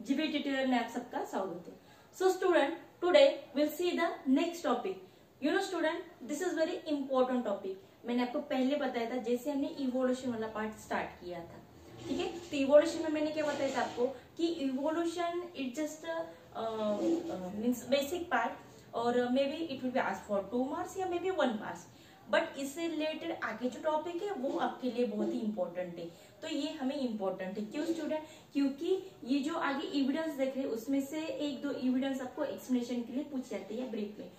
GB tutorial में आप सबका स्वागत है। So student, today will see the next topic. You know student, this is very important topic. मैंने आपको पहले बताया था, जैसे हमने इवोल्यूशन वाला पार्ट स्टार्ट किया था, ठीक है। तो इवोल्यूशन में मैंने क्या बताया था आपको कि evolution it just means basic part और may be it will be asked for 2 marks या मे बी 1 मार्क्स, बट इससे रिलेटेड आगे जो टॉपिक है वो आपके लिए बहुत ही इंपॉर्टेंट है। तो ये हमें इंपॉर्टेंट है, क्यों स्टूडेंट? क्योंकि ये जो आगे एविडेंस देख रहे हैं उसमें से 1-2 एविडेंस आपको एक्सप्लेनेशन के लिए पूछ जाते हैं ब्रीफ में।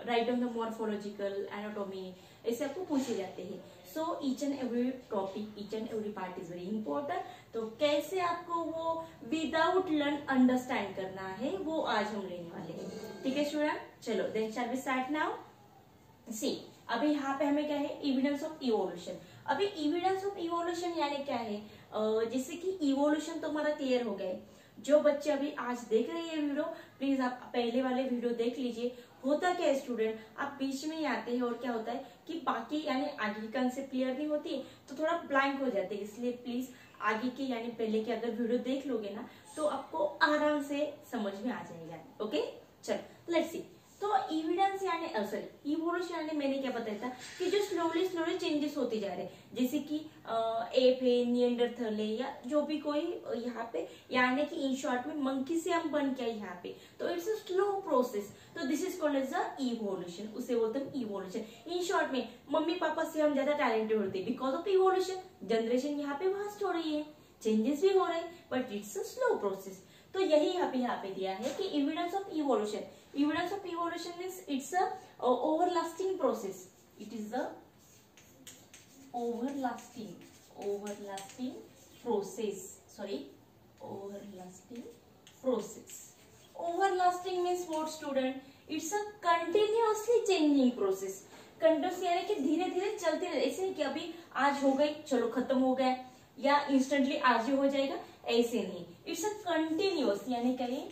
Right on the morphological, anatomy, ऐसे आपको पूछे जाते हैं। So each and every topic, each and every part is very important. तो कैसे आपको वो विदाउट लर्न अंडरस्टैंड करना है वो आज हम लेने वाले हैं, ठीक है स्टूडेंट। चलो then shall we start now. See, अभी यहाँ पे हमें क्या है, एविडेंस ऑफ इवोल्यूशन। अभी एविडेंस ऑफ इवोल्यूशन यानी क्या है, जैसे कि इवोल्यूशन तो हमारा क्लियर हो गया है। जो बच्चे अभी आज देख रहे हैं वीडियो, प्लीज आप पहले वाले वीडियो देख लीजिए। होता क्या है स्टूडेंट, आप बीच में ही आते हैं और क्या होता है कि बाकी यानी आगे की कंसेप्ट क्लियर नहीं होती तो थोड़ा ब्लैंक हो जाते हैं। इसलिए प्लीज आगे की यानी पहले की अगर वीडियो देख लोगे ना तो आपको आराम से समझ में आ जाएगा। ओके, चलो लेट्स सी। तो एविडेंस यानी सॉरी इवोल्यूशन यानी मैंने क्या बताया था कि जो स्लोली चेंजेस होते जा रहे हैं, जैसे कि एप है, निएंडरथल है, या जो भी कोई यहाँ पे, यानी कि इन शॉर्ट में मंकी से हम बन के यहाँ पे, तो इट्स अ स्लो प्रोसेस। तो this is called as the evolution, उसे बोलते हैं इवोल्यूशन। इन शॉर्ट में मम्मी पापा से हम ज्यादा टैलेंटेड होते हैं बिकॉज ऑफ इवोल्यूशन। जनरेशन यहाँ पे फास्ट हो रही है, चेंजेस भी हो रहे हैं, but it's a slow process. तो यही यहाँ पे दिया है कि evidence of evolution. Evidence of evolution means it's a overlasting process. It is the overlasting process. Sorry, overlasting process. Overlasting means what student? It's a continuously changing process. Continuously यानी कि धीरे धीरे चलते रहे, ऐसे नहीं कि अभी आज हो गई चलो खत्म हो गया या इंस्टेंटली आज ही हो जाएगा, ऐसे नहीं। It's a continuous यानी कहीं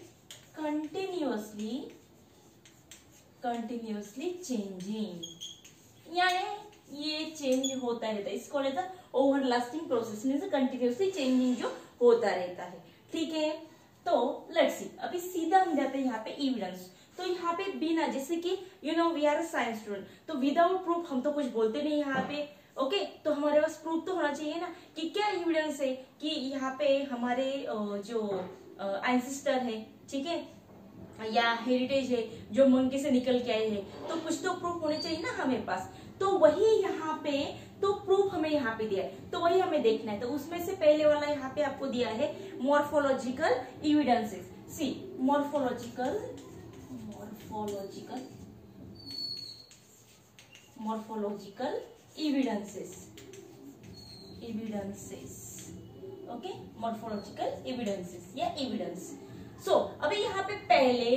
कंटिन्यूसली चेंजिंग, यानी ये चेंज होता रहता है। इसको लेता है ओवरलास्टिंग प्रोसेस, मींस कंटिन्यूसली चेंजिंग जो होता रहता है, ठीक है। तो लेट्स सी, अभी सीधा हम जाते हैं यहाँ पे एविडेंस। तो यहाँ पे बिना, जैसे कि you know we are a science student, तो विदाउट प्रूफ हम तो कुछ बोलते नहीं यहाँ पे। ओके, तो हमारे पास प्रूफ तो होना चाहिए ना कि क्या एविडेंस है कि यहाँ पे हमारे जो एंसेस्टर है, ठीक है, या हेरिटेज है जो मंकी से निकल के आए हैं, तो कुछ तो प्रूफ होने चाहिए ना हमें पास। तो वही यहाँ पे तो प्रूफ हमें यहाँ पे दिया है, तो वही हमें देखना है। तो उसमें से पहले वाला यहाँ पे आपको दिया है morphological evidences. See, morphological evidences, okay, morphological evidences या एविडेंस। सो अभी यहाँ पे पहले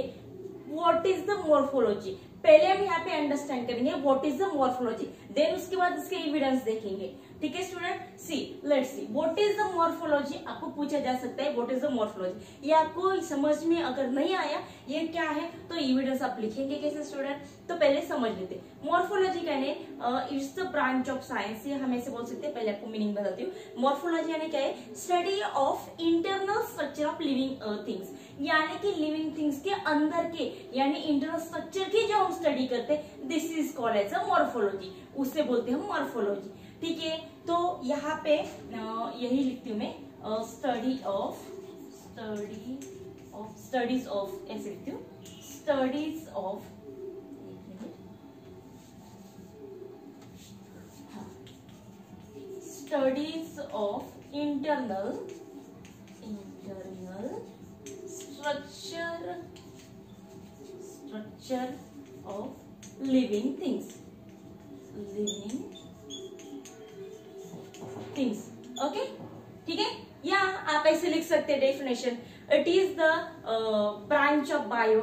व्हाट इज द मॉर्फोलॉजी, पहले हम यहाँ पे अंडरस्टैंड करेंगे what is the morphology, then उसके बाद इसके एविडेंस देखेंगे, ठीक है student. See, let's see what is the morphology. आपको पूछा जा सकता है व्हाट इज द मॉर्फोलॉजी, ये आपको समझ में अगर नहीं आया ये क्या है तो एविडेंस आप लिखेंगे कैसे स्टूडेंट। तो पहले समझ लेते मॉर्फोलॉजी यानी it's the branch of science, ये हम ऐसे बोल सकते हैं। पहले आपको मीनिंग बताती हूँ। मॉर्फोलॉजी यानी क्या है, study of internal structure of living things, यानी कि लिविंग थिंग्स के अंदर के यानी इंटरनल स्ट्रक्चर की जो हम स्टडी करते हैं, this is called as a morphology, उससे बोलते हैं मॉर्फोलॉजी, ठीक है। तो यहाँ पे यही लिखती हूँ मैं, स्टडीज ऑफ ऐसे लिखती हूँ, studies of internal structure of living things, okay, ठीक है। या आप ऐसे लिख सकते हैं definition, it is the branch of bio,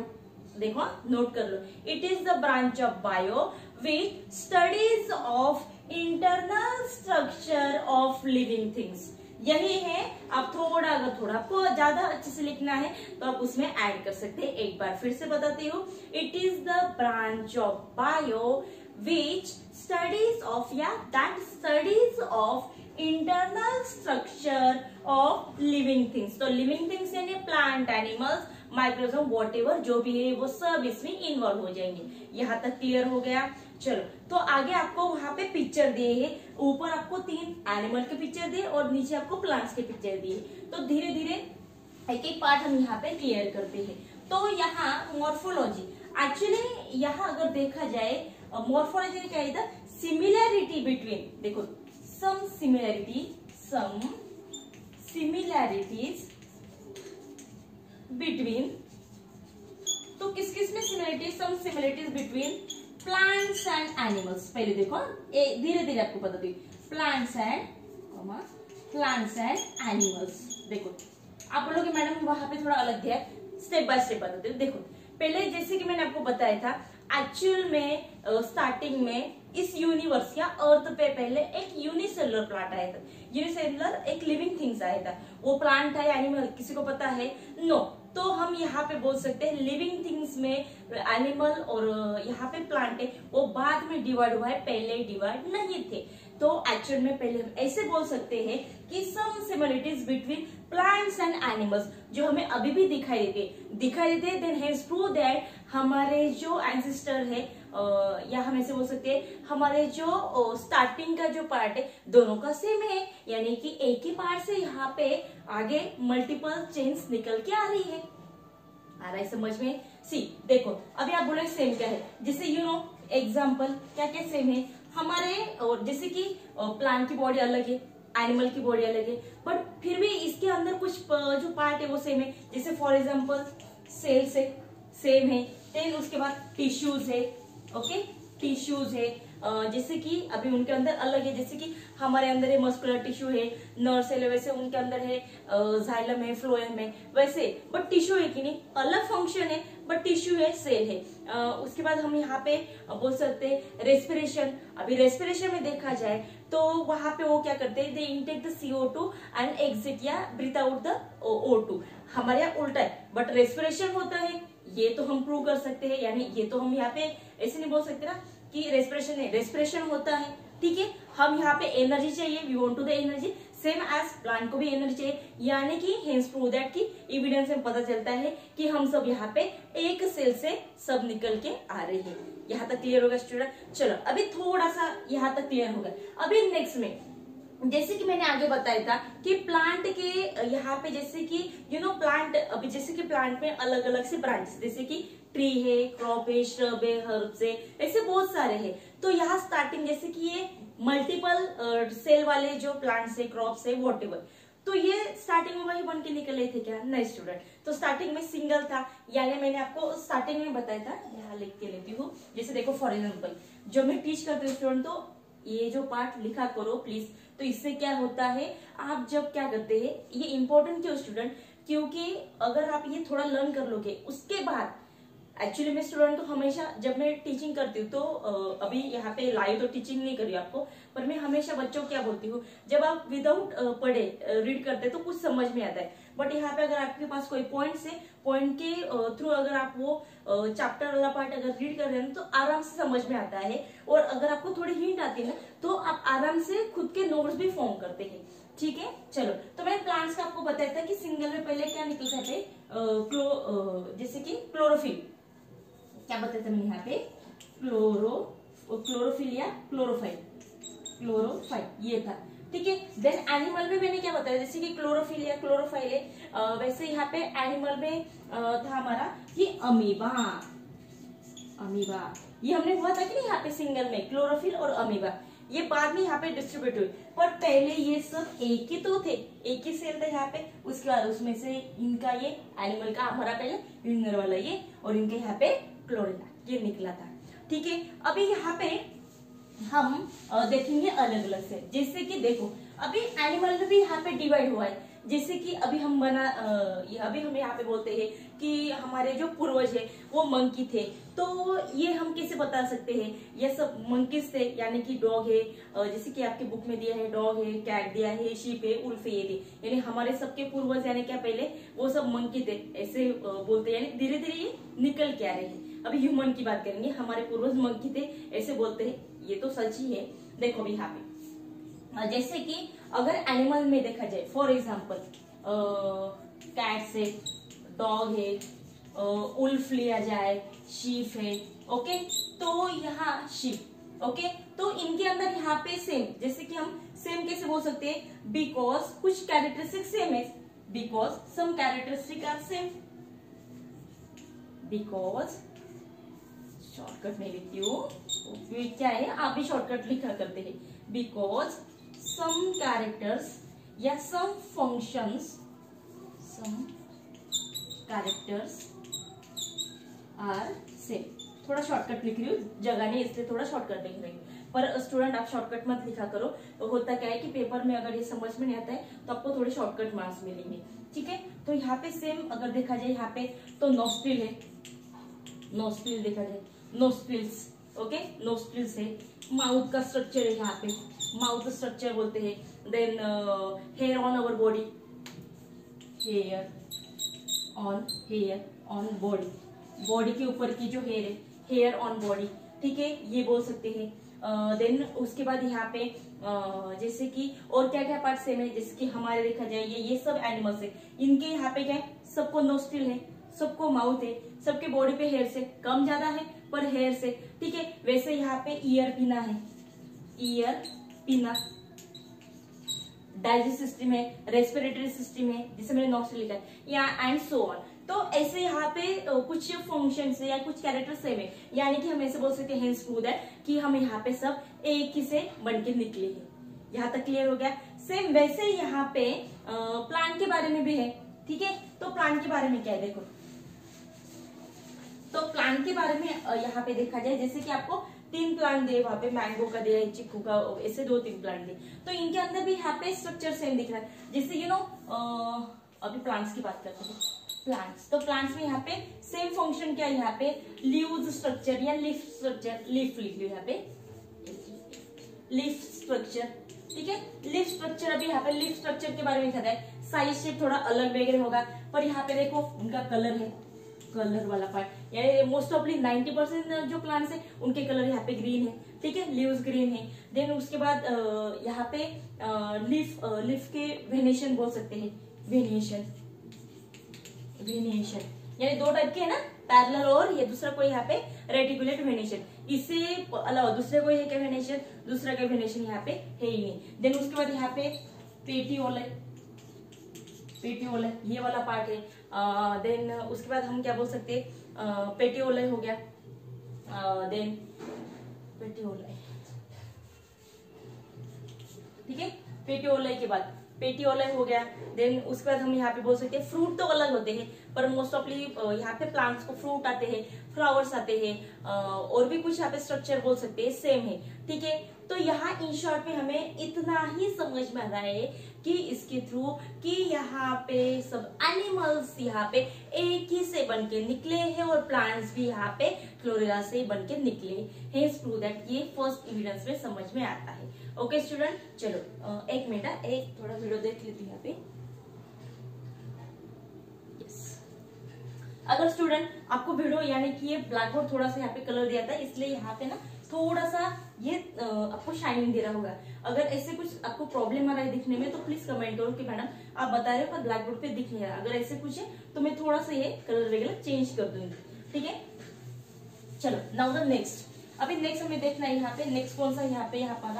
देखो नोट कर लो, it is the branch of bio which studies of internal structure of living things. यही है। आप थोड़ा, अगर थोड़ा आपको ज्यादा अच्छे से लिखना है तो आप उसमें ऐड कर सकते हैं। एक बार फिर से बताती हूँ, it is the branch of bio which studies of या that studies of internal structure of living things. तो लिविंग थिंग्स यानी प्लांट, एनिमल्स, माइक्रोजोम, वॉटएवर जो भी है वो सब इसमें इन्वॉल्व हो जाएंगे। यहाँ तक क्लियर हो गया। चलो तो आगे आपको वहां पे पिक्चर दिए है, ऊपर आपको 3 एनिमल के पिक्चर दिए और नीचे आपको प्लांट्स के पिक्चर दिए। तो धीरे धीरे एक एक पार्ट हम यहाँ पे क्लियर करते हैं। तो यहाँ मॉर्फोलॉजी, एक्चुअली यहाँ अगर देखा जाए मॉर्फोलॉजी क्या है, द सिमिलैरिटी बिटवीन, देखो सम सिमिलैरिटीज बिटवीन, तो किस किस में similarities, some similarities between plants and animals. पहले देखो धीरे धीरे आपको बता दी, प्लांट्स एंड एनिमल्स। देखो आप बोलोगे मैडम वहां पे थोड़ा अलग है, स्टेप बाय स्टेप बताते हैं। देखो पहले जैसे कि मैंने आपको बताया था, एक्चुअल में स्टार्टिंग में इस यूनिवर्स या अर्थ पे पहले एक यूनिसेलुलर प्लांट आया था। यूनिसेलुलर एक लिविंग थिंग्स आया था। वो प्लांट है एनिमल, किसी को पता है? नो। तो हम यहाँ पे बोल सकते हैं लिविंग थिंग्स में एनिमल और यहाँ पे प्लांट है वो बाद में डिवाइड हुआ है, पहले डिवाइड नहीं थे। तो एक्चुअल में पहले हम ऐसे बोल सकते हैं कि some similarities between plants and animals जो हमें अभी भी दिखाई देते देन हैज प्रूव दैट हमारे जो एंसेस्टर है या हम ऐसे बोल सकते हैं हमारे जो स्टार्टिंग का जो पार्ट है दोनों का सेम है, यानी कि एक ही पार्ट से यहाँ पे आगे मल्टीपल चेन्स निकल के आ रही है। आ रहा है समझ में? सी देखो अभी आप बोले सेम क्या है, जैसे यू नो एग्जाम्पल क्या क्या सेम है हमारे, और जैसे कि प्लांट की बॉडी अलग है, एनिमल की बॉडी अलग है, बट फिर भी इसके अंदर कुछ जो पार्ट है वो सेम है। जैसे फॉर एग्जाम्पल सेल्स है, सेम है। देन उसके बाद टिश्यूज है, ओके टिश्यूज है, जैसे कि अभी उनके अंदर अलग है, जैसे कि हमारे अंदर है मस्कुलर टिश्यू है, नर्व सेल है, वैसे उनके अंदर है जाइलम है, फ्लोएम है, वैसे बट टिश्यू है कि नहीं, अलग फंक्शन है बट टिश्यू है, सेल है। उसके बाद हम यहाँ पे बोल सकते हैं रेस्पिरेशन। अभी रेस्पिरेशन में देखा जाए तो वहां पे वो क्या करते हैं, they intake the CO2 and exit या ब्रीथ आउट द O2। हमारे यहाँ उल्टा है बट रेस्पिरेशन होता है, ये तो हम प्रूव कर सकते हैं। यानी ये तो हम यहाँ पे ऐसे नहीं बोल सकते ना कि रेस्पिरेशन है, रेस्पिरेशन होता है, ठीक है। हम यहाँ पे एनर्जी चाहिए, we want to the energy, same as plant को भी एनर्जी चाहिए, यानी कि हेंस प्रूव दैट की एविडेंस में पता चलता है कि हम सब यहाँ पे एक सेल से सब निकल के आ रहे हैं। यहाँ तक क्लियर होगा स्टूडेंट? चलो अभी थोड़ा सा यहाँ तक क्लियर होगा। अभी नेक्स्ट में जैसे कि मैंने आगे बताया था कि प्लांट के यहाँ पे जैसे कि यू नो प्लांट, अभी जैसे कि प्लांट में अलग अलग से ब्रांचेस, जैसे कि ट्री है, क्रॉप है, श्रब है, हर्ब्स है, ऐसे बहुत सारे हैं। तो यहाँ स्टार्टिंग जैसे कि ये मल्टीपल सेल वाले जो प्लांट्स है, क्रॉप्स है, व्हाटएवर, तो ये स्टार्टिंग में वही बन के निकले थे क्या? नहीं स्टूडेंट। तो स्टार्टिंग में सिंगल था, यानी मैंने आपको स्टार्टिंग में बताया था, यहाँ लिख के लेती हूँ। जैसे देखो फॉर एग्जाम्पल जो मैं टीच करती हूँ स्टूडेंट, तो ये जो पार्ट लिखा करो प्लीज। तो इससे क्या होता है, आप जब क्या करते हैं, ये इंपॉर्टेंट क्यों स्टूडेंट, क्योंकि अगर आप ये थोड़ा लर्न कर लोगे उसके बाद एक्चुअली मैं स्टूडेंट को हमेशा जब मैं टीचिंग करती हूँ तो अभी यहाँ पे लाइव तो टीचिंग नहीं करी आपको, पर मैं हमेशा बच्चों को क्या बोलती हूँ, जब आप विदाउट पढ़े रीड करते तो कुछ समझ में आता है, बट यहाँ पे अगर आपके पास कोई पॉइंट्स है, पॉइंट के थ्रू अगर आप वो चैप्टर वाला पार्ट अगर रीड कर रहे हैं तो आराम से समझ में आता है। और अगर आपको थोड़ी हिंट आती है ना तो आप आराम से खुद के नोट्स भी फॉर्म करते हैं, ठीक है। चलो तो मैंने प्लांट्स का आपको बताया था कि सिंगल में पहले क्या निकलता है, जैसे कि क्लोरोफिल, क्या बताया था मैंने यहाँ पे, क्लोरोफिल या क्लोरोफाइल ये था, ठीक है। देन एनिमल में मैंने क्या बताया, जैसे कि क्लोरोफिल या क्लोरोफाइल है, वैसे यहाँ पे एनिमल में था हमारा ये अमीबा। ये हमने हुआ था कि नहीं यहाँ पे सिंगल में क्लोरोफिल और अमीबा, ये बाद में यहाँ पे डिस्ट्रीब्यूट हुए, पर पहले ये सब एक ही तो थे, एक ही सेल था यहाँ पे। उसके बाद उसमें से इनका ये एनिमल का हमारा पहले यूनियर वाला ये, और इनके यहाँ पे क्लोरेला ये निकला था, ठीक है। अभी यहाँ पे हम देखेंगे अलग अलग से, जैसे कि देखो अभी एनिमल में भी यहाँ पे डिवाइड हुआ है, जैसे कि अभी हम अभी हम यहाँ पे बोलते हैं कि हमारे जो पूर्वज है वो मंकी थे, तो ये हम कैसे बता सकते हैं, ये सब मंकीज थे, यानी कि डॉग है, जैसे कि आपके बुक में दिया है डॉग है, कैट दिया है, शीप है, उल्फ है, ये थे, यानी हमारे सबके पूर्वज यानी क्या पहले वो सब मंकी थे, ऐसे बोलते हैं, यानी धीरे धीरे ये निकल के आ रहे हैं। अभी ह्यूमन की बात करेंगे, हमारे पूर्वज मंकी थे ऐसे बोलते हैं, ये तो सच ही है। देखो अभी यहाँ पे जैसे कि अगर एनिमल में देखा जाए, फॉर एग्जाम्पल कैट्स है, डॉग है, उल्फ लिया जाए, शीप है, ओके, तो यहाँ शीप, ओके, तो इनके अंदर यहाँ पे सेम, जैसे कि हम सेम कैसे बोल सकते हैं, बिकॉज कुछ कैरेक्टरिस्टिक सेम है, because some characteristic are same, because shortcut में लिखती हूँ, क्या है आप भी शॉर्टकट लिखा करते हैं, बिकॉज सम कैरेक्टर्स या some functions, some characters are same. थोड़ा शॉर्टकट लिख रही हूँ, जगह नहीं इसलिए थोड़ा शॉर्टकट लिख रही हूँ, पर स्टूडेंट आप शॉर्टकट मत लिखा करो, तो होता क्या है कि पेपर में अगर ये समझ में नहीं आता है तो आपको थोड़े शॉर्टकट मार्क्स मिलेंगे, ठीक है। तो यहाँ पे सेम अगर देखा जाए, यहाँ पे तो नोस्ट्रिल है, नोस्ट्रिल देखा जाए, नोस्ट्रिल्स, ओके, नोस्ट्रिल्स है, माउथ का स्ट्रक्चर है, यहाँ पे माउथ स्ट्रक्चर बोलते हैं, then hair on our body, hair on body, body के ऊपर की जो हेयर है, हेयर ऑन बॉडी, ठीक है, ये बोल सकते हैं। देन उसके बाद यहाँ पे जैसे कि और क्या क्या पार्ट सेम है, जैसे कि हमारे देखा जाए ये सब एनिमल्स है, इनके यहाँ पे क्या है, सबको नोस्ट्रिल है, सबको माउथ है, सबके बॉडी पे हेयर से कम ज्यादा है पर हेयर से, ठीक है। वैसे यहाँ पे ईयर पिना है, ईयर पिना, डाइजेस्ट सिस्टम है, रेस्पिरेटरी सिस्टम है, जिसे मैंने नोस्ट्रिल लिखा है, या एंड सो ऑन। तो ऐसे यहाँ पे कुछ फंक्शन है या कुछ कैरेक्टर सेम है, यानी कि हम ऐसे बोल सकते हैं प्रूव दैट कि हम यहाँ पे सब एक ही से बनके निकले हैं। यहाँ तक क्लियर हो गया। सेम वैसे ही यहाँ पे प्लांट के बारे में भी है, ठीक है। तो प्लांट के बारे में क्या है देखो, तो प्लांट के बारे में यहाँ पे देखा जाए, जैसे कि आपको 3 प्लांट दिए, वहां पे मैंगो का दिया, चिक्कू का, ऐसे 2-3 प्लांट दिए, तो इनके अंदर भी यहाँ पे स्ट्रक्चर सेम दिख रहा है। जैसे यू नो अभी प्लांट्स की बात करते हैं, प्लांट्स, तो प्लांट्स में यहाँ पे सेम फंक्शन क्या है, यहाँ पे लीव्स स्ट्रक्चर या लीफ स्ट्रक्चर, लीफ लिख लो यहाँ पे, लीफ स्ट्रक्चर, ठीक है। लीफ स्ट्रक्चर, अभी यहाँ पे लीफ स्ट्रक्चर के बारे में लिखा है, साइज शेप थोड़ा अलग वगैरह होगा, पर यहाँ पे देखो उनका कलर है, कलर वाला पार्ट, यानी मोस्ट ऑफली 90% जो प्लांट्स है उनके कलर यहाँ पे ग्रीन है, ठीक है, लीव्स ग्रीन है। देन उसके बाद यहाँ पे लीफ के वेनेशन बोल सकते हैं, वेनिएशन, वेनिएशन यानी 2 टाइप के है ना, पैरेलल और ये दूसरा कोई यहाँ पे रेटिकुलेट वेनेशन, इससे अलावा दूसरे कोई है क्या वेनेशन, दूसरा का वेनेशन यहाँ पे है ही नहीं। देन उसके बाद यहाँ पे पेटियोल है, पेटियोल है, ये वाला पार्ट है। देन उसके बाद हम क्या बोल सकते हैं, पेटियोल हो गया, देन पेटियोल, ठीक है, पेटियोल के बाद पेटियोल हो गया। देन उसके बाद हम यहाँ पे बोल सकते हैं, फ्रूट तो अलग होते हैं पर मोस्ट ऑफली यहाँ पे प्लांट्स को फ्रूट आते हैं, फ्लावर्स आते हैं, और भी कुछ यहाँ पे स्ट्रक्चर बोल सकते हैं सेम है, ठीक है। तो यहाँ इन शॉर्ट में हमें इतना ही समझ में आ रहा है कि इसके थ्रू कि यहाँ पे सब एनिमल्स यहाँ पे एक ही से बनके निकले हैं और प्लांट्स भी यहाँ पे क्लोरेला से बनके निकले हैं, प्रूव दैट ये फर्स्ट एविडेंस में समझ में आता है। ओके स्टूडेंट, चलो एक मिनट, एक थोड़ा वीडियो देख लेती हूँ यहाँ पे। अगर स्टूडेंट आपको वीडियो यानी कि ये ब्लैक बोर्ड थोड़ा सा यहाँ पे कलर दिया था, इसलिए यहाँ पे ना थोड़ा सा ये आपको शाइनिंग दे रहा होगा। अगर ऐसे कुछ आपको प्रॉब्लम आ रहा है दिखने में तो प्लीज कमेंट करो कि मैडम आप बता रहे हो पर ब्लैक बोर्ड पे दिख नहीं रहा। अगर ऐसे कुछ है तो मैं थोड़ा सा ये कलर वगैरह चेंज कर दूंगी, ठीक है। चलो नाउ द नेक्स्ट, अभी नेक्स्ट हमें देखना है यहाँ पे नेक्स्ट कौन सा यहाँ पे यहाँ पर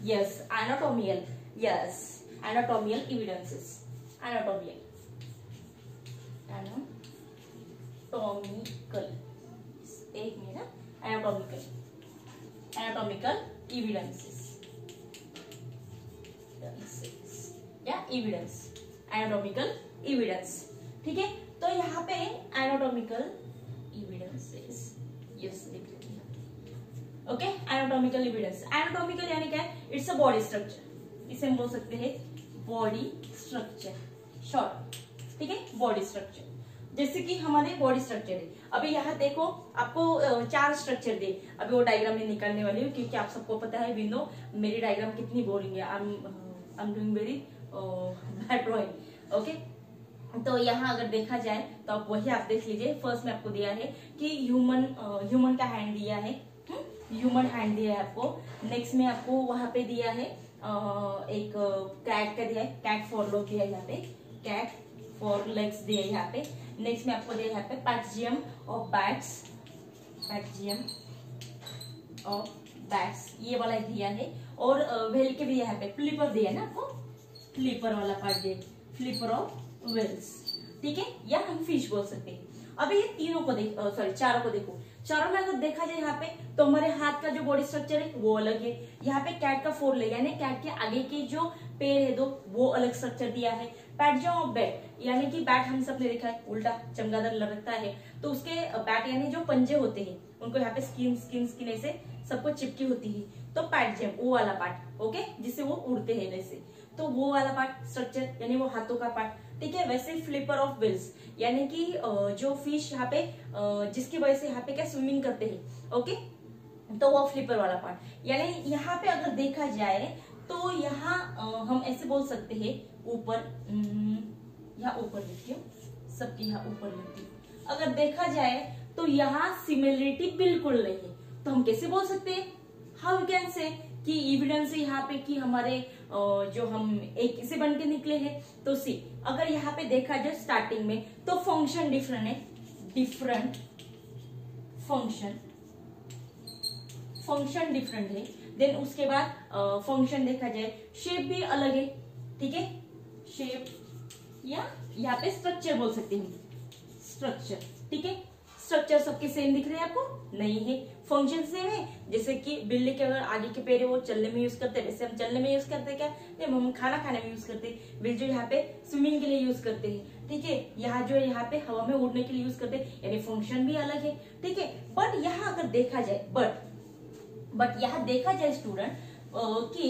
यस एनाटोमियल, यस एनाटोमियल एविडेंसेस, एनाटोमियल एनाटोमिकल, एक मिनट, एनाटोमिकल, एनाटोमिकल एविडेंसेस या एविडेंस, एनाटोमिकल एविडेंस, ठीक है। तो यहाँ पे एनाटोमिकल एविडेंसेस, यस लिख लेते हैं, ओके। एनाटोमिकल एविडेंस, एनाटोमिकल यानी क्या है, इट्स अ बॉडी स्ट्रक्चर, इसे हम बोल सकते हैं बॉडी स्ट्रक्चर, शॉर्ट, ठीक है, बॉडी स्ट्रक्चर। जैसे कि हमारे बॉडी स्ट्रक्चर है, अभी यहाँ देखो आपको 4 स्ट्रक्चर दे, अभी वो डायग्राम में निकालने वाली हूँ क्योंकि आप सबको पता है वी नो मेरी डायग्राम कितनी बोरिंग है, I am doing very bad drawing, okay. तो यहाँ अगर देखा जाए तो आप वही आप देख लीजिए। फर्स्ट में आपको दिया है कि ह्यूमन का हैंड दिया है, ह्यूमन हैंड दिया है आपको। नेक्स्ट में आपको वहां पे दिया है एक कैट का दिया है, कैट फॉर लोग दिया है यहाँ पे, कैट फॉर लेग्स दिया है यहाँ पे। नेक्स्ट में आपको दिया है यहाँ पे पैट्जियम ऑफ बैट्स, पैट्जियम ऑफ बैट्स ये वाला दिया है। और व्हेल के भी यहाँ पे फ्लिपर दिया है ना आपको, फ्लिपर वाला पार्ट दिया, फ्लिपर ऑफ व्हेल्स, ठीक है, या हम फिश बोल सकते हैं। अभी ये तीनों को देख, सॉरी चारों को देखो, चारों में अगर देखा जाए यहाँ पे तो हमारे हाथ का जो बॉडी स्ट्रक्चर है वो अलग है। यहाँ पे कैट का 4 लेग यानी कैट के आगे के जो पैर है 2 वो अलग स्ट्रक्चर दिया है। पैट्जियम ऑफ बैट यानी कि बैट हम सब ने देखा है उल्टा चमगादड़ लगता है, तो उसके बैट यानी जो पंजे होते हैं उनको यहाँ पे स्किन स्किन स्किन ऐसे सबको चिपकी होती है, तो पैट्जियम वो वाला पार्ट, ओके, जिससे वो उड़ते हैं वैसे, तो वो वाला पार्ट स्ट्रक्चर यानी वो हाथों का पार्ट, ठीक है। वैसे फ्लिपर ऑफ व्हील्स यानी कि जो फिश यहाँ पे जिसकी वजह से यहाँ पे क्या स्विमिंग करते हैं, ओके, तो वो फ्लिपर वाला पार्ट। यानी यहाँ पे अगर देखा जाए तो यहाँ हम ऐसे बोल सकते हैं ऊपर, यहाँ ऊपर लिखती हूँ, सबके यहाँ ऊपर लिखती हूँ। अगर देखा जाए तो यहाँ सिमिलरिटी बिल्कुल नहीं है, तो हम कैसे बोल सकते हैं, हाउ यू कैन से कि एविडेंस है यहाँ पे कि हमारे जो हम एक से बन के निकले हैं। तो सी अगर यहाँ पे देखा जाए स्टार्टिंग में तो फंक्शन डिफरेंट है, डिफरेंट फंक्शन डिफरेंट है। देन उसके बाद फंक्शन देखा जाए शेप भी अलग है, ठीक है, शेप या यहाँ पे स्ट्रक्चर बोल सकते हैं, स्ट्रक्चर, ठीक है। स्ट्रक्चर सबके सेम दिख रहे हैं आपको, नहीं है। फंक्शन सेम है, जैसे कि बिल्ली के अगर आगे के पैर है वो चलने में यूज करते हैं, वैसे हम चलने में यूज करते हैं क्या, नहीं हम खाना खाने में यूज करते हैं। बिल जो यहाँ पे स्विमिंग के लिए यूज करते हैं, ठीक है, यहाँ जो यहाँ पे हवा में उड़ने के लिए यूज करते हैं, यानी फंक्शन भी अलग है, ठीक है। बट यहाँ अगर देखा जाए, बट यहाँ देखा जाए स्टूडेंट कि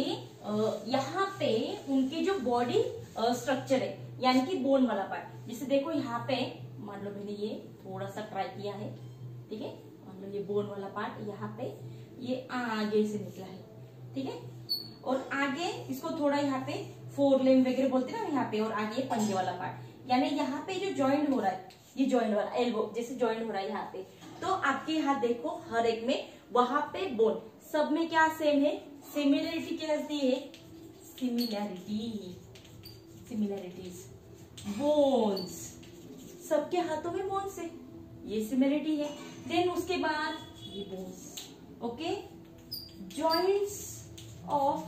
यहाँ पे उनकी जो बॉडी स्ट्रक्चर है यानी कि बोन वाला पार्ट, जैसे देखो यहाँ पे मान लो मैंने ये थोड़ा सा ट्राई किया है, ठीक है, मान लो ये बोन वाला पार्ट यहाँ पे ये आगे से निकला है, ठीक है, और आगे इसको थोड़ा यहाँ पे 4 लेम वगैरह बोलते हैं ना यहाँ पे, और आगे ये पंजे वाला पार्ट, यानी यहाँ पे जो ज्वाइंट हो रहा है, ये ज्वाइंट वाला एल्बो जैसे ज्वाइंट हो रहा है यहाँ पे, तो आपके यहाँ देखो हर एक में वहां पे बोन सब में क्या सेम है, सिमिलरिटी क्या दी है, सिमिलरिटीज बोन्स, सबके हाथों में बोन्स है, ये सिमिलरिटी है। देन उसके बाद ये bones, okay, joints of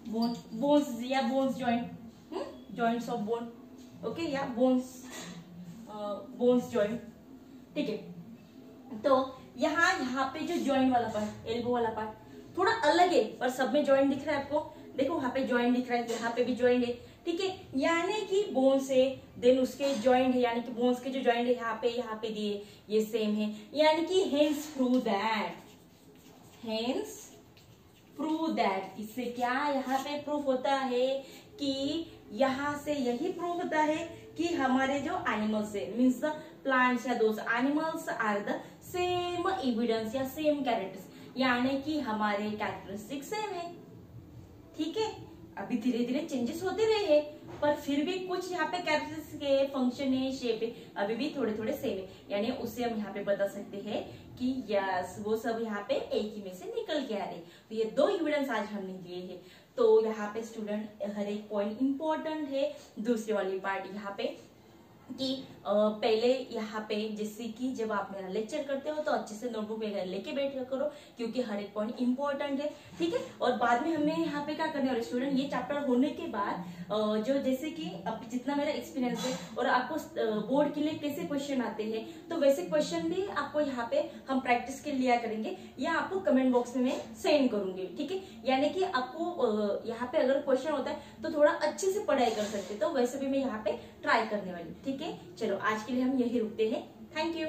bone, bones या bones joint, joints of bone, okay, या बोन्स जॉइंट, ठीक है। तो यहाँ पे जो जॉइंट वाला पार्ट, एल्बो वाला पार्ट थोड़ा अलग है, पर सब में जॉइंट दिख रहा है आपको, देखो वहां पे जॉइंट दिख रहा है, यहाँ पे भी जॉइंट है, ठीक है, यानी कि बोन्स है, देन उसके जॉइंट है, यानी कि बोन्स के जो जॉइंट है यहाँ पे दिए ये सेम है, यानी कि हेंस प्रूव दैट, इससे क्या यहाँ पे प्रूफ होता है कि यहाँ से यही प्रूफ होता है कि हमारे जो एनिमल्स है मीन्स द प्लांट्स या those animals are the same evidence या सेम कैरेक्टर्स, यानी कि हमारे कैरेक्टरिस्टिक सेम है, ठीक है। अभी धीरे धीरे चेंजेस होते रहे हैं, पर फिर भी कुछ यहाँ पे कैरेक्टरिस्टिक है, फंक्शन है, शेप है, अभी भी थोड़े थोड़े सेम है, यानी उससे हम यहाँ पे बता सकते हैं कि यस वो सब यहाँ पे एक ही में से निकल के आ रहे। तो ये 2 एविडेंस आज हमने दिए हैं। तो यहाँ पे स्टूडेंट हर एक पॉइंट इंपॉर्टेंट है। दूसरी वाली पार्ट यहाँ पे कि पहले यहाँ पे जैसे कि जब आप मेरा लेक्चर करते हो तो अच्छे से नोटबुक वगैरह लेके बैठा करो, क्योंकि हर एक पॉइंट इंपॉर्टेंट है, ठीक है। और बाद में हमें यहाँ पे क्या करने वाले स्टूडेंट, ये चैप्टर होने के बाद जो जैसे कि अब जितना मेरा एक्सपीरियंस है और आपको बोर्ड के लिए कैसे क्वेश्चन आते हैं, तो वैसे क्वेश्चन भी आपको यहाँ पे हम प्रैक्टिस के लिया करेंगे, या आपको कमेंट बॉक्स में मैं सेंड करूंगी, ठीक है। यानी कि आपको यहाँ पे अगर क्वेश्चन होता है तो थोड़ा अच्छे से पढ़ाई कर सकते, तो वैसे भी मैं यहाँ पे ट्राई करने वाली, ठीक है। चलो आज के लिए हम यही रुकते हैं, थैंक यू।